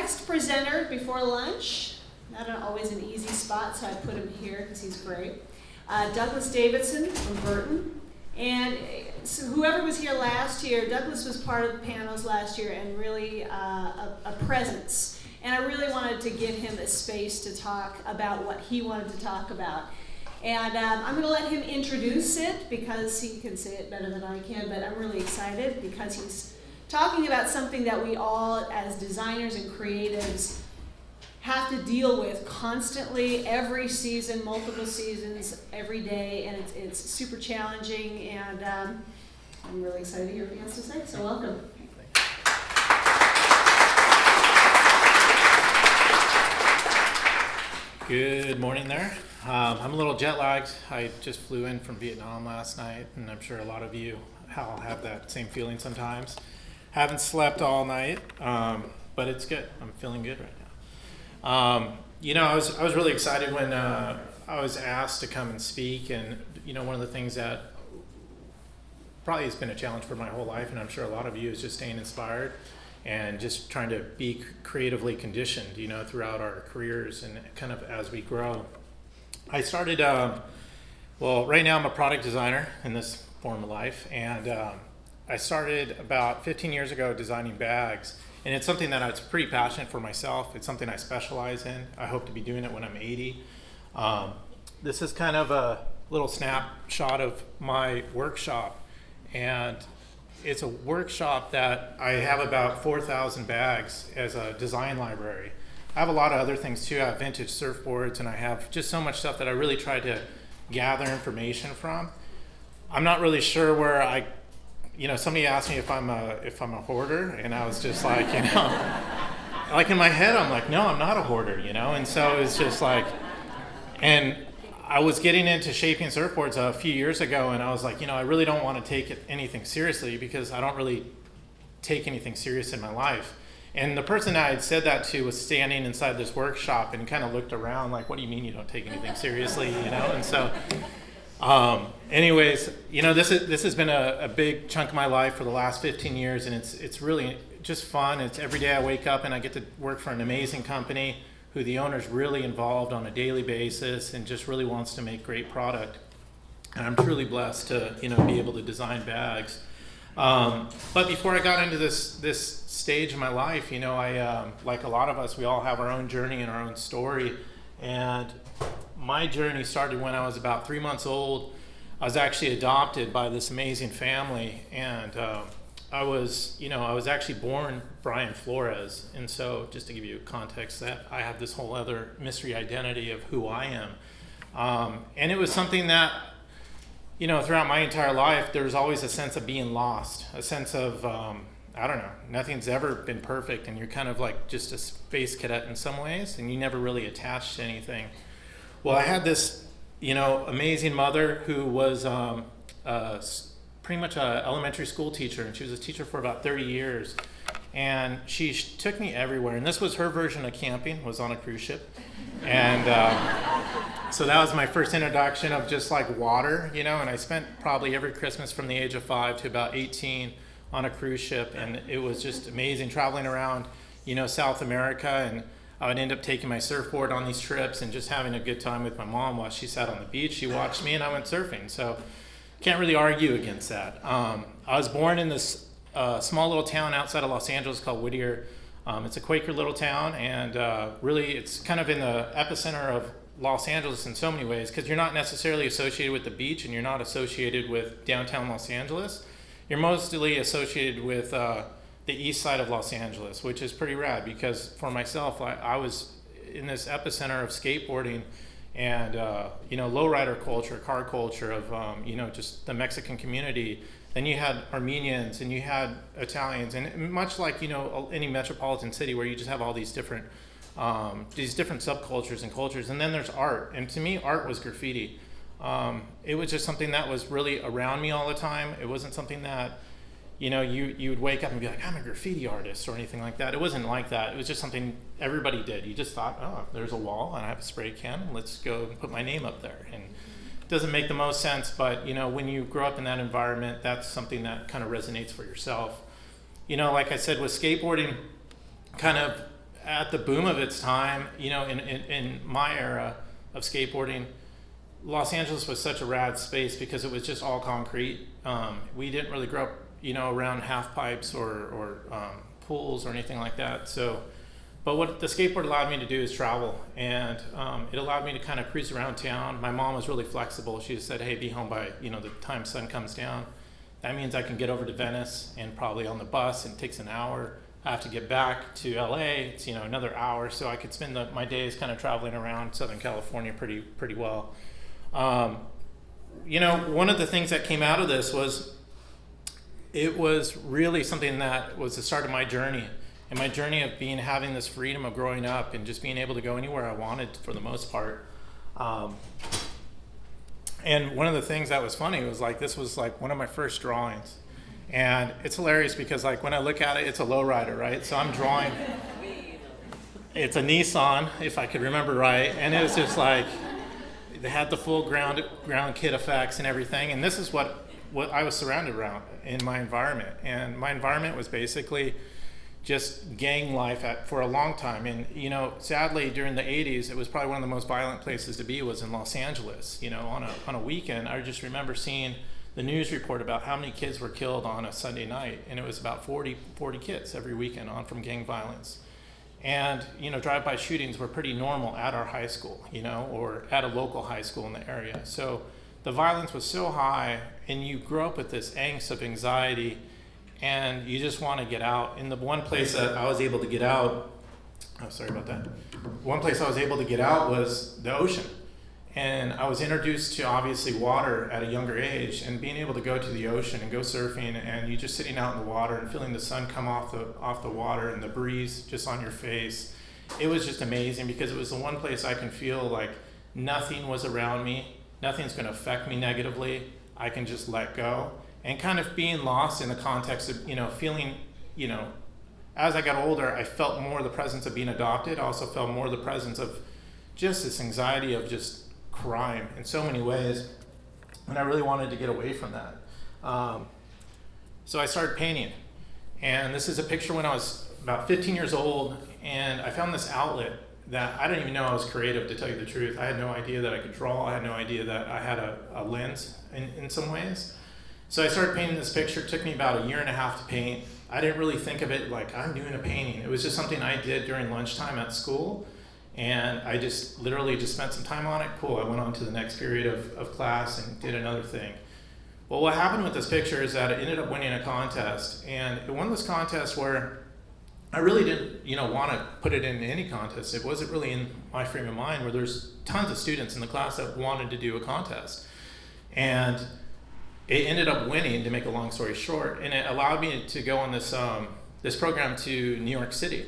next presenter before lunch, not always an easy spot, so I put him here because he's great. Douglas Davidson from Burton. And so whoever was here last year, Douglas was part of the panels last year and really a presence. And I really wanted to give him a space to talk about what he wanted to talk about. And I'm going to let him introduce it because he can say it better than I can, but I'm really excited because he's talking about something that we all as designers and creatives have to deal with constantly, every season, multiple seasons, every day, and it's super challenging, and I'm really excited to hear what he has to say, so welcome. Good morning there. I'm a little jet lagged. I just flew in from Vietnam last night, and I'm sure a lot of you all have that same feeling sometimes. Haven't slept all night, but it's good. I'm feeling good right now. I was really excited when I was asked to come and speak, and one of the things that probably has been a challenge for my whole life, and I'm sure a lot of you, is just staying inspired and just trying to be creatively conditioned, throughout our careers and kind of as we grow. I started, right now I'm a product designer in this form of life, and I started about 15 years ago designing bags, and it's something that I was pretty passionate for myself. It's something I specialize in. I hope to be doing it when I'm 80. This is kind of a little snapshot of my workshop, and it's a workshop that I have about 4,000 bags as a design library. I have a lot of other things too. I have vintage surfboards, and I have just so much stuff that I really try to gather information from. I'm not really sure where somebody asked me if I'm a hoarder, and I was just like, like in my head, I'm like, no, I'm not a hoarder, and so it's just like, and I was getting into shaping surfboards a few years ago, and I was like, I really don't want to take anything seriously because I don't really take anything serious in my life. And the person I had said that to was standing inside this workshop and kind of looked around like, what do you mean you don't take anything seriously, and so anyways, this has been a big chunk of my life for the last 15 years, and it's really just fun. It's every day I wake up and I get to work for an amazing company who the owner's really involved on a daily basis and just really wants to make great product. And I'm truly blessed to be able to design bags. But before I got into this stage of my life, I like a lot of us, we all have our own journey and our own story. And my journey started when I was about 3 months old. I was actually adopted by this amazing family, and I was actually born Brian Flores. And so just to give you context, that I have this whole other mystery identity of who I am. And it was something that, throughout my entire life, there was always a sense of being lost, a sense of, nothing's ever been perfect, and you're kind of like just a space cadet in some ways, and you never really attached to anything. Well, I had this, amazing mother who was pretty much an elementary school teacher, and she was a teacher for about 30 years. And she took me everywhere, and this was her version of camping, was on a cruise ship. And so that was my first introduction of just like water, and I spent probably every Christmas from the age of 5 to about 18 on a cruise ship, and it was just amazing traveling around, South America, and I would end up taking my surfboard on these trips and just having a good time with my mom while she sat on the beach. She watched me and I went surfing, so can't really argue against that. I was born in this small little town outside of Los Angeles called Whittier. It's a Quaker little town, and really it's kind of in the epicenter of Los Angeles in so many ways, because you're not necessarily associated with the beach and you're not associated with downtown Los Angeles. You're mostly associated with the east side of Los Angeles, which is pretty rad because for myself, I was in this epicenter of skateboarding and, lowrider culture, car culture of, just the Mexican community. Then you had Armenians and you had Italians, and much like, any metropolitan city where you just have all these different subcultures and cultures. And then there's art. And to me, art was graffiti. It was just something that was really around me all the time. It wasn't something that, you would wake up and be like, I'm a graffiti artist or anything like that. It wasn't like that. It was just something everybody did. You just thought, oh, there's a wall and I have a spray can. Let's go and put my name up there. And it doesn't make the most sense, but when you grow up in that environment, that's something that kind of resonates for yourself. Like I said, with skateboarding, kind of at the boom of its time, in my era of skateboarding, Los Angeles was such a rad space because it was just all concrete. We didn't really grow up, around half pipes or pools or anything like that. So, but what the skateboard allowed me to do is travel, and it allowed me to kind of cruise around town. My mom was really flexible. She said, "Hey, be home by the time sun comes down." That means I can get over to Venice and probably on the bus, and it takes an hour. I have to get back to LA. It's another hour, so I could spend my days kind of traveling around Southern California pretty well. One of the things that came out of this was it was really something that was the start of my journey, and my journey of having this freedom of growing up and just being able to go anywhere I wanted for the most part. And one of the things that was funny was this was one of my first drawings. And it's hilarious because when I look at it, it's a lowrider, right? So I'm drawing, it's a Nissan, if I could remember right. And it was just they had the full ground kit effects and everything. And this is what I was surrounded around in my environment. And my environment was basically just gang life for a long time. And, sadly, during the 80s, it was probably one of the most violent places to be was in Los Angeles. On a weekend, I just remember seeing the news report about how many kids were killed on a Sunday night. And it was about 40 kids every weekend from gang violence. And, drive-by shootings were pretty normal at our high school, or at a local high school in the area. So the violence was so high, and you grow up with this angst of anxiety, and you just want to get out. And the one place that I was able to get out, one place I was able to get out was the ocean. And I was introduced to obviously water at a younger age, and being able to go to the ocean and go surfing, and you just sitting out in the water and feeling the sun come off the water and the breeze just on your face. It was just amazing because it was the one place I can feel nothing was around me, nothing's going to affect me negatively. I can just let go, and kind of being lost in the context of feeling as I got older, I felt more the presence of being adopted. I also felt more the presence of just this anxiety of just crime in so many ways, and I really wanted to get away from that. So I started painting, and this is a picture when I was about 15 years old, and I found this outlet that I didn't even know I was creative, to tell you the truth. I had no idea that I could draw. I had no idea that I had a lens in some ways. So I started painting this picture. It took me about a year and a half to paint. I didn't really think of it like I'm doing a painting. It was just something I did during lunchtime at school. And I just literally just spent some time on it. Cool, I went on to the next period of class and did another thing. Well, what happened with this picture is that it ended up winning a contest. And it won this contest where I really didn't, want to put it in any contest. It wasn't really in my frame of mind where there's tons of students in the class that wanted to do a contest. And it ended up winning, to make a long story short. And it allowed me to go on this program to New York City.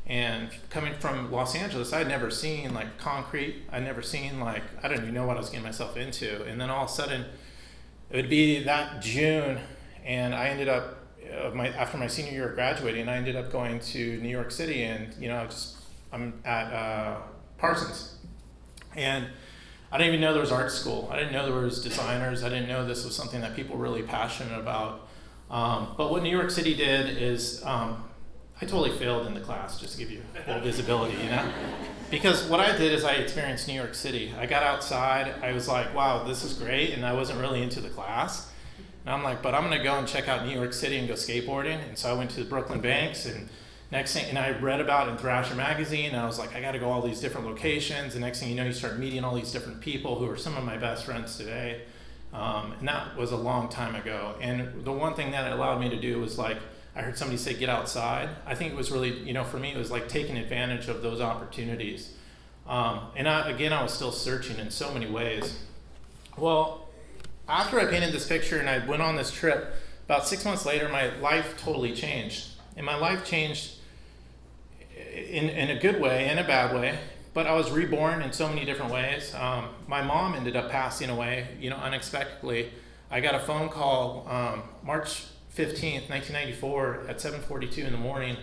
And coming from Los Angeles, I'd never seen concrete. I'd never seen I didn't even know what I was getting myself into. And then all of a sudden, it would be that June, and I ended up after my senior year of graduating, I ended up going to New York City, and I'm at Parsons, and I didn't even know there was art school. I didn't know there was designers. I didn't know this was something that people were really passionate about. But what New York City did is I totally failed in the class, just to give you full visibility, Because what I did is I experienced New York City. I got outside, I was like, wow, this is great, and I wasn't really into the class. And I'm like, but I'm gonna go and check out New York City and go skateboarding. And so I went to the Brooklyn Banks, and I read about it in Thrasher magazine, and I was like, I gotta go all these different locations. And next thing you know, you start meeting all these different people who are some of my best friends today. And that was a long time ago. And the one thing that it allowed me to do was I heard somebody say, get outside. I think it was really, for me, it was taking advantage of those opportunities. And I was still searching in so many ways. Well, after I painted this picture and I went on this trip, about 6 months later, my life totally changed. And my life changed in a good way and a bad way, but I was reborn in so many different ways. My mom ended up passing away, unexpectedly. I got a phone call March 15th, 1994 at 7:42 in the morning,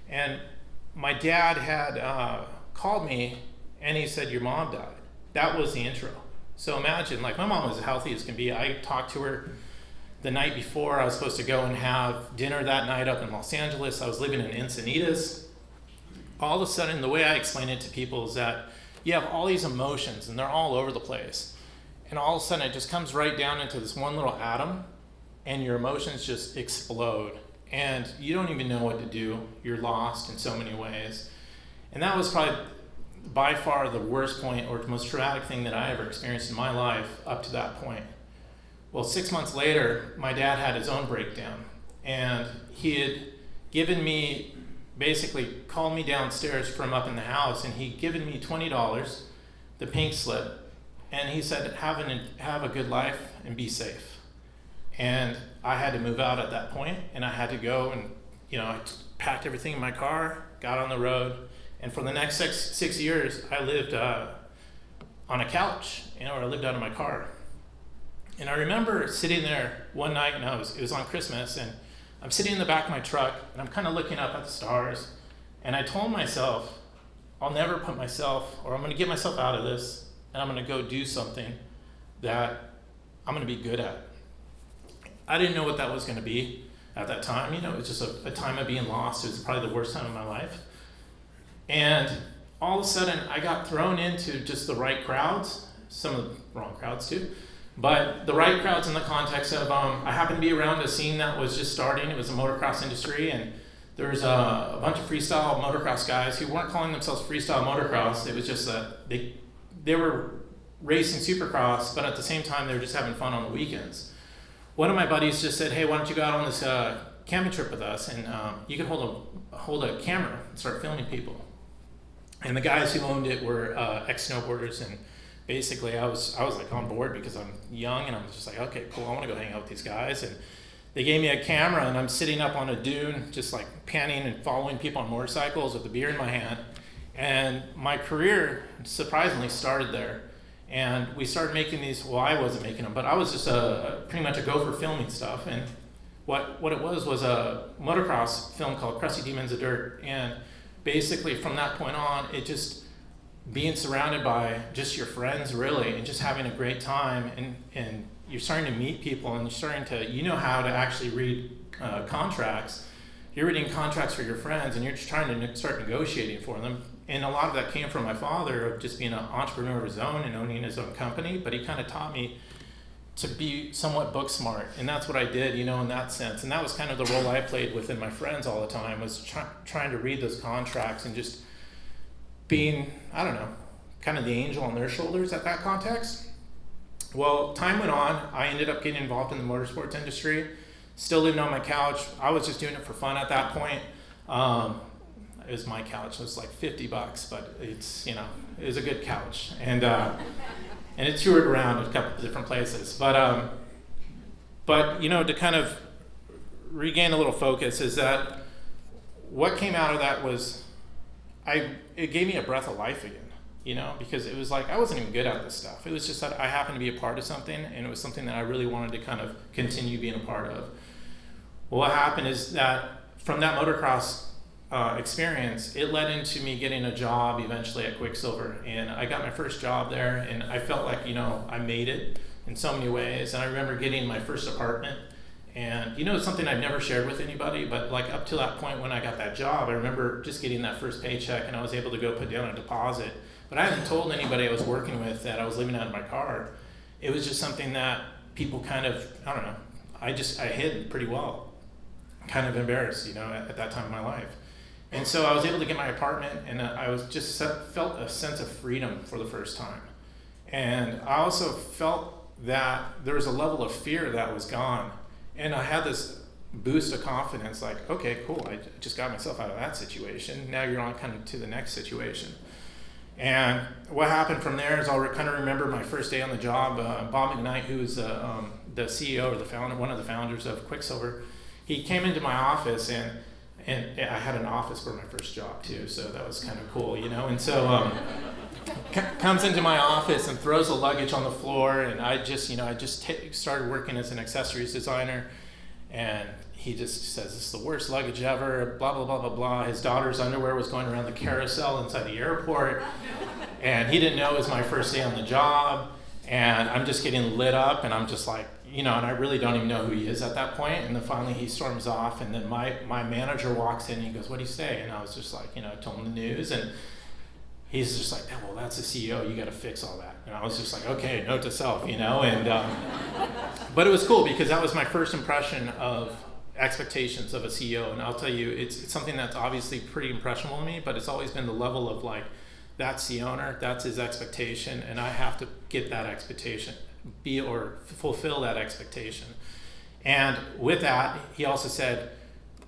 and my dad had called me and he said, your mom died. That was the intro. So imagine, my mom was as healthy as can be. I talked to her the night before. I was supposed to go and have dinner that night up in Los Angeles. I was living in Encinitas. all of a sudden, the way I explain it to people is that you have all these emotions and they're all over the place. And all of a sudden it just comes right down into this one little atom and your emotions just explode. And you don't even know what to do. You're lost in so many ways. And that was probably by far the worst point or most traumatic thing that I ever experienced in my life up to that point. Well, 6 months later, my dad had his own breakdown. And he had given me, basically called me downstairs from up in the house, and he'd given me $20, the pink slip, and he said, have a good life and be safe. And I had to move out at that point, and I had to go and, I packed everything in my car, got on the road, and for the next six years, I lived on a couch, or I lived out of my car. And I remember sitting there one night, and it was on Christmas, and I'm sitting in the back of my truck, and I'm kind of looking up at the stars, and I told myself, I'll never put myself, or I'm going to get myself out of this, and I'm going to go do something that I'm going to be good at. I didn't know what that was going to be at that time. It was just a time of being lost. It was probably the worst time of my life. And all of a sudden, I got thrown into just the right crowds, some of the wrong crowds too, but the right crowds in the context of, I happened to be around a scene that was just starting. It was the motocross industry, and there was a bunch of freestyle motocross guys who weren't calling themselves freestyle motocross. It was just that they were racing supercross, but at the same time, they were just having fun on the weekends. One of my buddies just said, hey, why don't you go out on this camping trip with us, and you can hold a camera and start filming people. And the guys who owned it were ex-snowboarders, and basically I was like on board because I'm young, and I'm just like, okay, cool, I want to go hang out with these guys. And they gave me a camera, and I'm sitting up on a dune just like panning and following people on motorcycles with a beer in my hand. And my career surprisingly started there. And we started making these, well, I wasn't making them, but I was just pretty much a gopher filming stuff. And what it was a motocross film called Crusty Demons of Dirt. And basically from that point on, it just being surrounded by just your friends really, and just having a great time, and you're starting to meet people, and you're starting to, how to actually read contracts. You're reading contracts for your friends, and you're just trying to start negotiating for them. And a lot of that came from my father, of just being an entrepreneur of his own and owning his own company, but he kind of taught me to be somewhat book smart, and that's what I did, in that sense. And that was kind of the role I played within my friends all the time, was trying to read those contracts and just being, kind of the angel on their shoulders at that context. Well, time went on. I ended up getting involved in the motorsports industry, still living on my couch. I was just doing it for fun at that point. It was my couch. It was like $50, but it's, it was a good couch. And it toured around a couple of different places. But to kind of regain a little focus, is that what came out of that was, it gave me a breath of life again, because it was like I wasn't even good at this stuff. It was just that I happened to be a part of something, and it was something that I really wanted to kind of continue being a part of. Well, what happened is that from that motocross experience, it led into me getting a job eventually at Quicksilver, and I got my first job there, and I felt like, I made it in so many ways. And I remember getting my first apartment, and it's something I've never shared with anybody, but like up to that point when I got that job, I remember just getting that first paycheck, and I was able to go put down a deposit. But I hadn't told anybody I was working with that I was living out of my car. It was just something that people kind of, I hid pretty well, kind of embarrassed, at that time in my life. And so I was able to get my apartment, and I was just felt a sense of freedom for the first time. And I also felt that there was a level of fear that was gone. And I had this boost of confidence, like, okay, cool, I just got myself out of that situation. Now you're on kind of to the next situation. And what happened from there is I'll kind of remember my first day on the job. Bob McKnight, who was the CEO or the founder, one of the founders of Quicksilver, he came into my office, and I had an office for my first job too, so that was kind of cool, And so comes into my office and throws the luggage on the floor, and I just started working as an accessories designer, and he just says, "This is the worst luggage ever." Blah blah blah blah blah. His daughter's underwear was going around the carousel inside the airport, and he didn't know it was my first day on the job, and I'm just getting lit up, and I'm just like, and I really don't even know who he is at that point. And then finally he storms off, and then my manager walks in and he goes, "What do you say?" And I was just like, I told him the news, and he's just like, "Well, that's the CEO. You got to fix all that." And I was just like, "Okay, note to self," And but it was cool because that was my first impression of expectations of a CEO. And I'll tell you, it's something that's obviously pretty impressionable to me, but it's always been the level of like, that's the owner, that's his expectation, and I have to get that expectation, fulfill that expectation. And with that, he also said,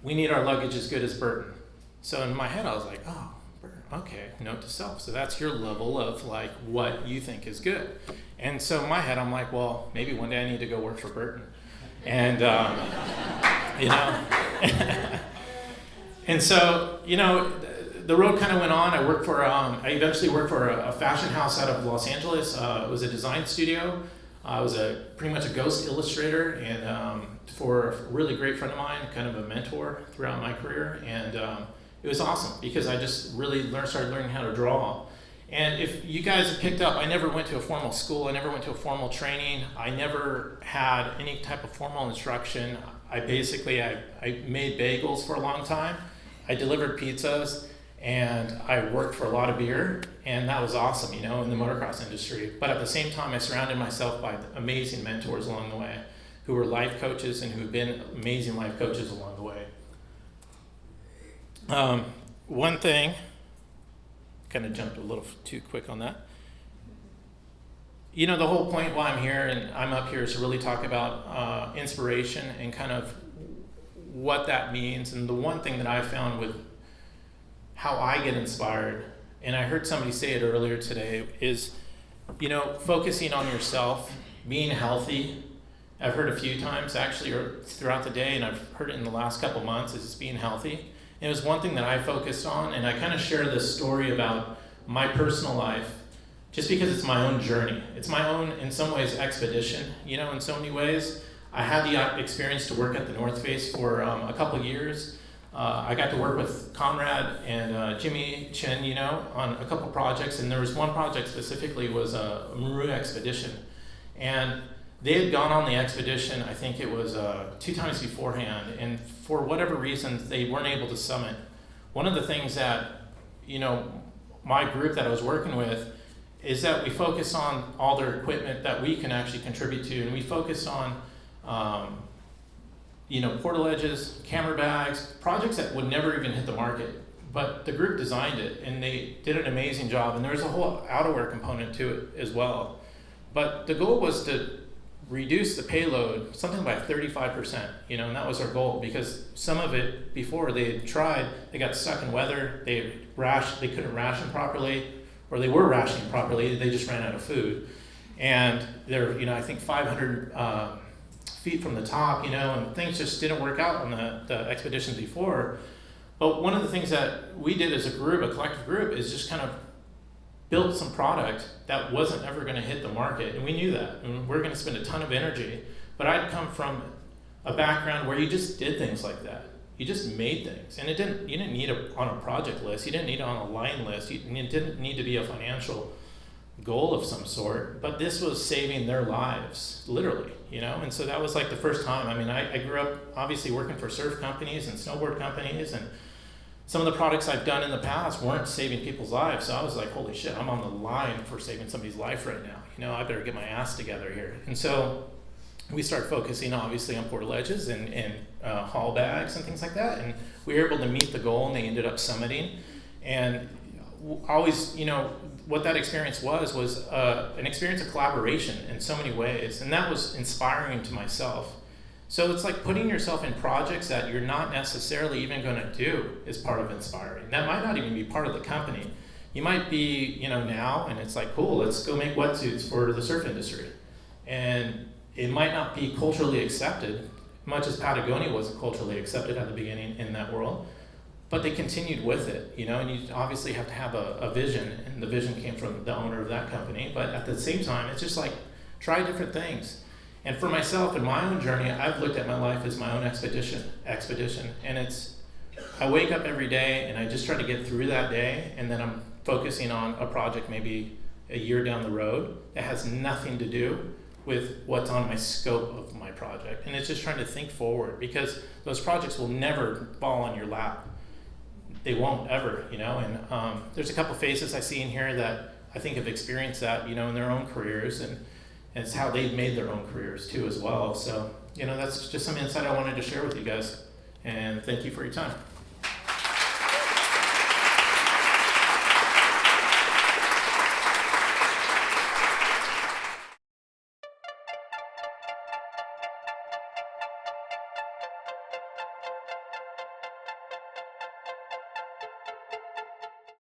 "We need our luggage as good as Burton." So in my head, I was like, "Oh, Burton, okay, note to self. So that's your level of like what you think is good." And so in my head, I'm like, well, maybe one day I need to go work for Burton. And, and so, the road kind of went on. I eventually worked for a fashion house out of Los Angeles. It was a design studio. I was pretty much a ghost illustrator, and for a really great friend of mine, kind of a mentor throughout my career. And it was awesome because I just really started learning how to draw. And if you guys have picked up, I never went to a formal school. I never went to a formal training. I never had any type of formal instruction. I made bagels for a long time. I delivered pizzas, and I worked for a lot of beer, and that was awesome, in the motocross industry. But at the same time, I surrounded myself by amazing mentors along the way who were life coaches and who have been amazing life coaches along the way. One thing, kind of jumped a little too quick on that. The whole point why I'm here and I'm up here is to really talk about inspiration and kind of what that means. And the one thing that I found with how I get inspired, and I heard somebody say it earlier today, is, focusing on yourself, being healthy. I've heard a few times actually throughout the day, and I've heard it in the last couple months, is being healthy. It was one thing that I focused on, and I kind of share this story about my personal life just because it's my own journey. It's my own, in some ways, expedition, in so many ways. I had the experience to work at the North Face for a couple years. I got to work with Conrad and Jimmy Chin, on a couple projects, and there was one project specifically was a Maru expedition. And they had gone on the expedition, I think it was 2 times beforehand, and for whatever reasons, they weren't able to summit. One of the things that, my group that I was working with is that we focus on all their equipment that we can actually contribute to, and we focus on, portal edges, camera bags, projects that would never even hit the market. But the group designed it, and they did an amazing job, and there was a whole outerwear component to it as well. But the goal was to reduce the payload something by 35%, and that was our goal, because some of it before they had tried, they got stuck in weather, they couldn't ration properly, or they were rationing properly, they just ran out of food. And they're, I think 500 feet from the top, and things just didn't work out on the expeditions before. But one of the things that we did as a group, a collective group, is just kind of build some product that wasn't ever going to hit the market, and we knew that, and we're going to spend a ton of energy. But I'd come from a background where you just did things like that. You just made things, and you didn't need it on a project list. You didn't need it on a line list. You didn't need to be a financial goal of some sort. But this was saving their lives, literally, And so that was like the first time. I mean, I grew up obviously working for surf companies and snowboard companies, and some of the products I've done in the past weren't saving people's lives. So I was like, holy shit, I'm on the line for saving somebody's life right now. I better get my ass together here. And so we started focusing obviously on portal edges and haul bags and things like that. And we were able to meet the goal, and they ended up summiting. And always, what that experience was an experience of collaboration in so many ways. And that was inspiring to myself. So it's like putting yourself in projects that you're not necessarily even going to do is part of inspiring. That might not even be part of the company. You might be, now, and it's like, cool, let's go make wetsuits for the surf industry. And it might not be culturally accepted, much as Patagonia wasn't culturally accepted at the beginning in that world, but they continued with it, and you obviously have to have a vision, and the vision came from the owner of that company. But at the same time, it's just like, try different things. And for myself, in my own journey, I've looked at my life as my own expedition. And I wake up every day and I just try to get through that day, and then I'm focusing on a project maybe a year down the road that has nothing to do with what's on my scope of my project. And it's just trying to think forward, because those projects will never fall on your lap. They won't ever, you know. And there's a couple faces I see in here that I think have experienced that, you know, in their own careers, and it's how they've made their own careers too as well. So, you know, that's just some insight I wanted to share with you guys. And thank you for your time.